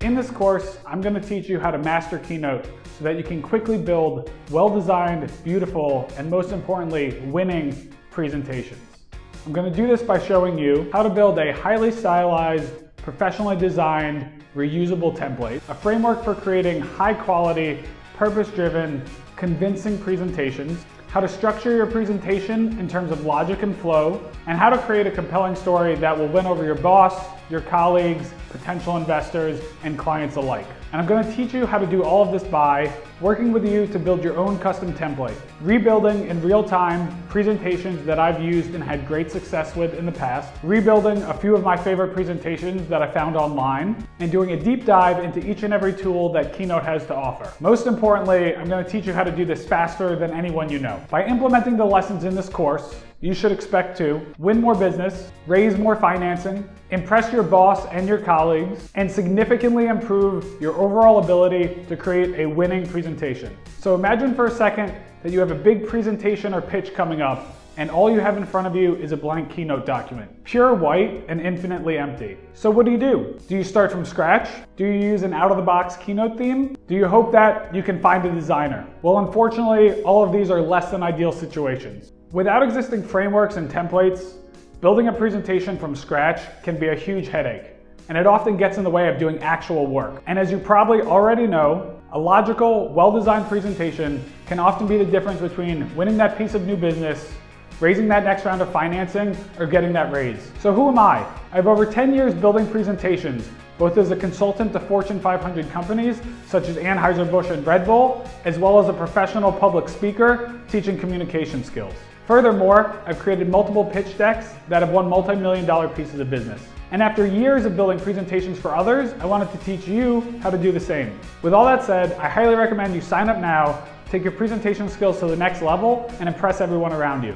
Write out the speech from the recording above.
In this course, I'm going to teach you how to master Keynote so that you can quickly build well-designed, beautiful, and most importantly, winning presentations. I'm going to do this by showing you how to build a highly stylized, professionally designed, reusable template, a framework for creating high-quality, purpose-driven, convincing presentations, how to structure your presentation in terms of logic and flow, and how to create a compelling story that will win over your boss, your colleagues, potential investors, and clients alike. And I'm going to teach you how to do all of this by working with you to build your own custom template, rebuilding in real time presentations that I've used and had great success with in the past, rebuilding a few of my favorite presentations that I found online, and doing a deep dive into each and every tool that Keynote has to offer. Most importantly, I'm going to teach you how to do this faster than anyone you know. By implementing the lessons in this course, you should expect to win more business, raise more financing, impress your boss and your colleagues, and significantly improve your overall ability to create a winning presentation. So imagine for a second that you have a big presentation or pitch coming up, and all you have in front of you is a blank Keynote document, pure white and infinitely empty. So what do? Do you start from scratch? Do you use an out-of-the-box Keynote theme? Do you hope that you can find a designer? Well, unfortunately, all of these are less than ideal situations. Without existing frameworks and templates, building a presentation from scratch can be a huge headache, and it often gets in the way of doing actual work. And as you probably already know, a logical, well-designed presentation can often be the difference between winning that piece of new business, raising that next round of financing, or getting that raise. So who am I? I have over 10 years building presentations, both as a consultant to Fortune 500 companies such as Anheuser-Busch and Red Bull, as well as a professional public speaker teaching communication skills. Furthermore, I've created multiple pitch decks that have won multi-million-dollar pieces of business. And after years of building presentations for others, I wanted to teach you how to do the same. With all that said, I highly recommend you sign up now, take your presentation skills to the next level, and impress everyone around you.